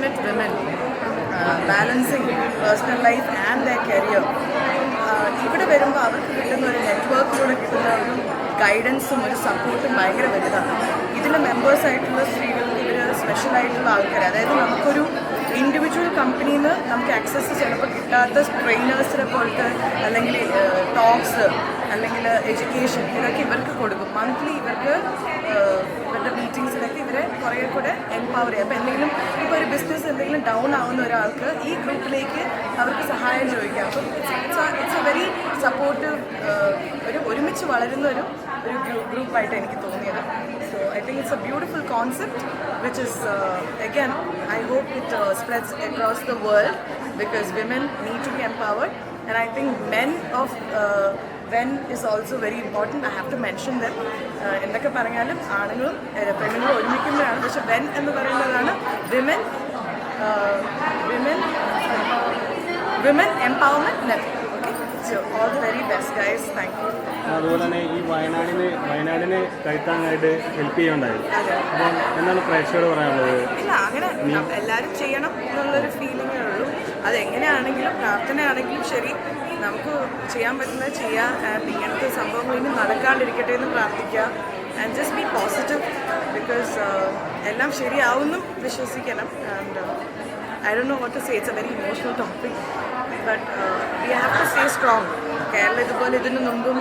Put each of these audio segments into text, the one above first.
passionate women balancing personal life and their career. ഇവിടെ വരുമ്പോൾ അവർക്ക് കിട്ടുന്ന ഒരു നെറ്റ്വർക്കിലൂടെ കിട്ടുന്ന ഒരു ഗൈഡൻസും ഒരു സപ്പോർട്ടും ഭയങ്കര വലുതാണ്. ഇതിൽ മെമ്പേഴ്സായിട്ടുള്ള സ്ത്രീകൾക്ക് ഇവർ സ്പെഷ്യലായിട്ടുള്ള ആൾക്കാർ, അതായത് നമുക്കൊരു ഇൻഡിവിജ്വൽ കമ്പനിയിൽ നിന്ന് നമുക്ക് ആക്സസ് ചിലപ്പോൾ കിട്ടാത്ത ട്രെയിനേഴ്സിനെ പോലത്തെ അല്ലെങ്കിൽ ടോക്സ് അല്ലെങ്കിൽ എഡ്യൂക്കേഷൻ ഇതൊക്കെ ഇവർക്ക് കൊടുക്കും. മന്ത്ലി ഇവരുടെ മീറ്റിങ്സിലൊക്കെ ഇവരെ കുറേ കൂടെ എംപവർ ചെയ്യും. അപ്പോൾ എന്തെങ്കിലും ഇപ്പോൾ ഒരു ബിസിനസ് എന്തെങ്കിലും ഡൗൺ ആവുന്ന ഒരാൾക്ക് ഈ ഗ്രൂപ്പിലേക്ക് അവർക്ക് സഹായം ചോദിക്കാം. അപ്പം ഇറ്റ്സ് എ വെരി സപ്പോർട്ടീവ്, ഒരുമിച്ച് വളരുന്ന ഒരു ഗ്രൂപ്പായിട്ട് എനിക്ക് തോന്നിയത്. So I think it's a beautiful concept which is again I hope it spreads across the world because women need to be empowered and I think men is also very important. I have to mention that എന്തൊക്കെ പറഞ്ഞാലും ആണുങ്ങളും പെണ്ണുങ്ങളും ഒരുമിക്കുമ്പോഴാണ്, പക്ഷെ men എന്ന് പറയുന്നതാണ് women empowerment network. So all the very best guys, thank you. അതുപോലെ തന്നെ ഈ വയനാടിന് കൈത്താങ്ങായിട്ട് ഹെൽപ്പ് ചെയ്യുന്നുണ്ടായിരുന്നു. അപ്പോൾ എന്താണ് പ്രേക്ഷകരോട് പറയാനുള്ളത്? ഇല്ല, അങ്ങനെ എല്ലാവരും ചെയ്യണം എന്നുള്ളൊരു ഫീലിങ്ങേ ഉള്ളൂ. അതെങ്ങനെയാണെങ്കിലും പ്രാർത്ഥനയാണെങ്കിലും ശരി, നമുക്ക് ചെയ്യാൻ പറ്റുന്നത് ചെയ്യാം. ആൻഡ് ഇങ്ങനത്തെ സംഭവങ്ങൾ ഇനി നടക്കാണ്ടിരിക്കട്ടെ എന്ന് പ്രാർത്ഥിക്കുക. And just be positive because എല്ലാം ശരിയാവുമെന്നും വിശ്വസിക്കണം. And I don't know what to say, it's a very emotional topic, but we have to stay strong. Keralam ഇതുപോലെ ഇതിന് മുമ്പും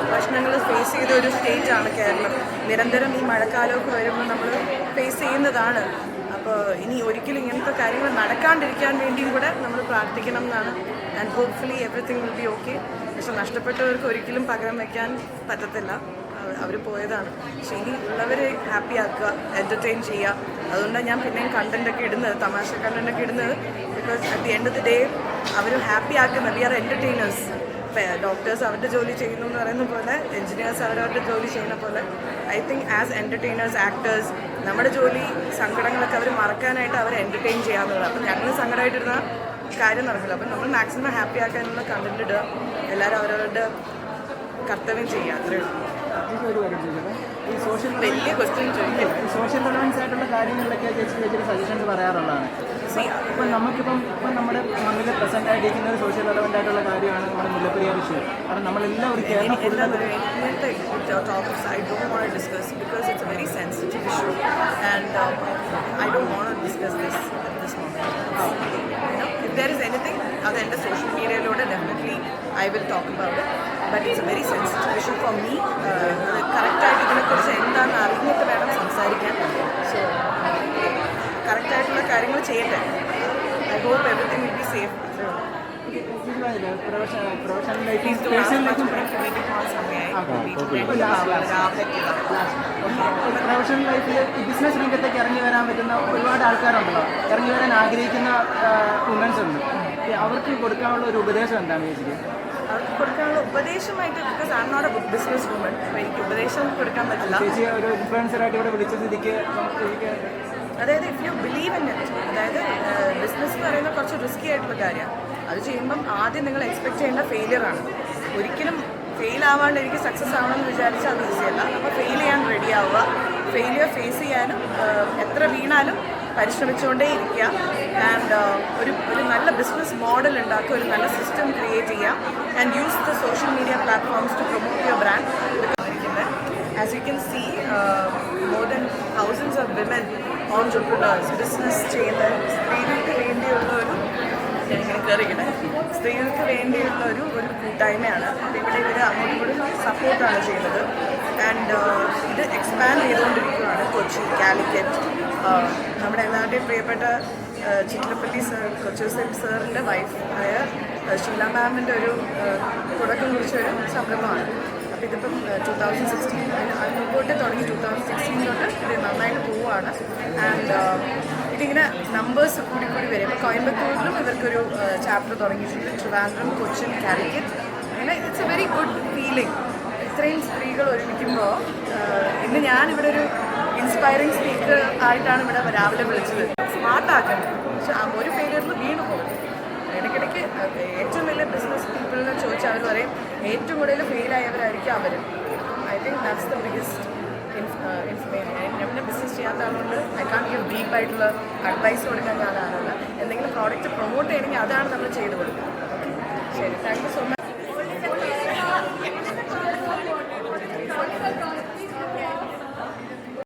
പ്രശ്നങ്ങൾ ഫേസ് ചെയ്ത ഒരു സ്റ്റേറ്റാണ് കേരളം. നിരന്തരം ഈ മഴക്കാലമൊക്കെ വരുമ്പോൾ നമ്മൾ ഫേസ് ചെയ്യുന്നതാണ്. അപ്പോൾ ഇനി ഒരിക്കലും ഇങ്ങനത്തെ കാര്യങ്ങൾ നടക്കാണ്ടിരിക്കാൻ വേണ്ടിയും കൂടെ നമ്മൾ പ്രാർത്ഥിക്കണം എന്നാണ്. And hopefully everything will B okay. പക്ഷെ നഷ്ടപ്പെട്ടവർക്ക് ഒരിക്കലും പകരം വയ്ക്കാൻ പറ്റത്തില്ല, അവർ പോയതാണ്. പക്ഷേ ഇനി ഉള്ളവർ ഹാപ്പി ആക്കുക, എൻ്റർടൈൻ ചെയ്യുക. അതുകൊണ്ടാണ് ഞാൻ പിന്നെയും കണ്ടൻറ്റൊക്കെ ഇടുന്നത്, തമാശ കണ്ടൻറ്റൊക്കെ ഇടുന്നത്. Because at the end of the day അവർ ഹാപ്പി ആക്കുന്ന വി ആർ എൻ്റർടൈനേഴ്സ്. ഡോക്ടേഴ്സ് അവരുടെ ജോലി ചെയ്യുന്നു എന്ന് പറയുന്ന പോലെ, എൻജിനീയേഴ്സ് അവരവരുടെ ജോലി ചെയ്യുന്ന പോലെ, I think as entertainers, actors, നമ്മുടെ ജോലി സങ്കടങ്ങളൊക്കെ അവർ മറക്കാനായിട്ട് അവർ എൻ്റർടൈൻ ചെയ്യാവുന്നതാണ്. അപ്പം ഞങ്ങൾ സങ്കടമായിട്ടിരുന്ന കാര്യം നടക്കില്ല. അപ്പം നമ്മൾ മാക്സിമം ഹാപ്പി ആക്കാനുള്ള കണ്ടൻറ്റ് ഇടുക, എല്ലാവരും അവരവരുടെ കർത്തവ്യം ചെയ്യുക, അത്രേ ഉള്ളൂ. ഈ സോഷ്യൽ വലിയ ക്വസ്റ്റ്യൻ ചോദിക്കില്ല. സോഷ്യൽ റെലവൻസ് ആയിട്ടുള്ള കാര്യങ്ങളിലൊക്കെ ചേച്ചിയുടെ സജഷൻസ് പറയാറുള്ളതാണ്. ഇപ്പം നമുക്കിപ്പം നമ്മുടെ മുന്നിൽ പ്രസന്റ് ആയിട്ടിരിക്കുന്ന ഒരു സോഷ്യൽ റെലവൻ്റ് ആയിട്ടുള്ള കാര്യമാണ് നമ്മുടെ മുല്ലപ്പെരിയാർ ഇഷ്യൂ. കാരണം നമ്മളെല്ലാം ഒരു ഇങ്ങനത്തെ topics I don't want to discuss because it's a very sensitive issue and I don't want to discuss this moment. If there is anything അത് എൻ്റെ സോഷ്യൽ മീഡിയയിലൂടെ definitely I will talk about it. But it's a very sensitive issue for me. കറക്റ്റായിട്ട് ഇതിനെക്കുറിച്ച് എന്താണെന്ന് അറിഞ്ഞിട്ട് വേണം സംസാരിക്കാൻ. So കറക്റ്റായിട്ടുള്ള കാര്യങ്ങൾ ചെയ്യട്ടെ. I hope everything will be safe. Professional ലൈഫിൽ ബിസിനസ് രംഗത്തേക്ക് ഇറങ്ങി വരാൻ പറ്റുന്ന ഒരുപാട് ആൾക്കാരുണ്ടല്ലോ, ഇറങ്ങി വരാൻ ആഗ്രഹിക്കുന്ന വുമൻസ് ഉണ്ട്. അവർക്ക് കൊടുക്കാനുള്ള ഒരു ഉപദേശം എന്താണ് ചേച്ചിക്ക്? അവർക്ക് കൊടുക്കാനുള്ള ഉപദേശമായിട്ട്, because I'm not a business woman, അപ്പോൾ എനിക്ക് ഉപദേശം കൊടുക്കാൻ പറ്റില്ല. ചേച്ചി ഒരു ഇൻഫ്ലുവൻസറായിട്ട് ഇവിടെ വിളിച്ച സ്ഥിതിക്ക് അതായത് if you believe in it, അതായത് ബിസിനസ് എന്ന് പറയുന്നത് കുറച്ച് റിസ്കി ആയിട്ടുള്ള കാര്യമാണ്. അത് ചെയ്യുമ്പം ആദ്യം നിങ്ങൾ എക്സ്പെക്ട് ചെയ്യേണ്ട ഫെയിലിയറാണ്. ഒരിക്കലും ഫെയിൽ ആവാണ്ട് എനിക്ക് സക്സസ് ആവണമെന്ന് വിചാരിച്ചാൽ അത് ഈസിയല്ല. അപ്പോൾ ഫെയിൽ ചെയ്യാൻ റെഡി ആവുക, ഫെയിലിയർ ഫേസ് ചെയ്യാനും എത്ര വീണാലും പരിശ്രമിച്ചുകൊണ്ടേ ഇരിക്കുക. ആൻഡ് ഒരു നല്ല ബിസിനസ് മോഡൽ ഉണ്ടാക്കുക, ഒരു നല്ല സിസ്റ്റം ക്രിയേറ്റ് ചെയ്യുക and use the social media platforms to promote your brand. As you can see more than thousands of women entrepreneurs, business ചെയ്യുന്ന സ്ത്രീകൾക്ക് വേണ്ടിയുള്ള ഒരു കൂട്ടായ്മയാണ്. ഇവിടെ അങ്ങോട്ടും കൂടി സപ്പോർട്ടാണ് ചെയ്യുന്നത്. ആൻഡ് ഇത് എക്സ്പാൻഡ് ചെയ്തുകൊണ്ടിരിക്കുകയാണ്. കൊച്ചി, കാലിക്കറ്റ്, നമ്മുടെ എല്ലാവരുടെയും പ്രിയപ്പെട്ട ചിത്രപ്പള്ളി സർ, കൊച്ചി സാറിൻ്റെ വൈഫ് ആയ ഷീല മാമിൻ്റെ ഒരു തുടക്കം കുറിച്ചൊരു സംരംഭമാണ്. അപ്പോൾ ഇതിപ്പം 2016 മുമ്പോട്ട് തുടങ്ങി, 2016 തൊട്ട് ഇത് നന്നായിട്ട് പോവുകയാണ്. ആൻഡ് ഇതിങ്ങനെ നമ്പേഴ്സ് കൂടി വരും. ഇപ്പോൾ കോയമ്പത്തൂരിലും ഇവർക്കൊരു ചാപ്റ്റർ തുടങ്ങിയിട്ടുണ്ട്, ട്രിവാൻഡ്രം, കൊച്ചിൻ, കാലിക്കറ്റ്. അങ്ങനെ it's a very good feeling. ഇത്രയും സ്ത്രീകൾ ഒരുമിക്കുമ്പോൾ ഇന്ന് ഞാനിവിടെ ഒരു ഇൻസ്പയറിംഗ് സ്പീക്കർ ആയിട്ടാണ് ഇവിടെ രാവിലെ വിളിച്ചത്. സ്മാർട്ടാക്കണം, പക്ഷെ ഒരു ഫെയിലിയറിൽ വീണു പോകും. ഇടയ്ക്കിടയ്ക്ക് ഏറ്റവും വലിയ ബിസിനസ് പീപ്പിളിനെ ചോദിച്ചാൽ അവർ പറയും ഏറ്റവും കൂടുതൽ ഫെയിലായവരായിരിക്കും അവർ. I think that's the biggest ഞാൻ പിന്നെ ബിസിനസ് ചെയ്യാത്ത ആളുകൊണ്ട് ഐ കാൺ ഗിവ് ഡീപ്പായിട്ടുള്ള അഡ്വൈസ് കൊടുക്കാൻ ഞാൻ ആളല്ല. എന്തെങ്കിലും പ്രോഡക്റ്റ് പ്രൊമോട്ട് ചെയ്യണമെങ്കിൽ അതാണ് നമ്മൾ ചെയ്ത് കൊടുക്കുന്നത്. ശരി, താങ്ക് യു സോ മച്ച്.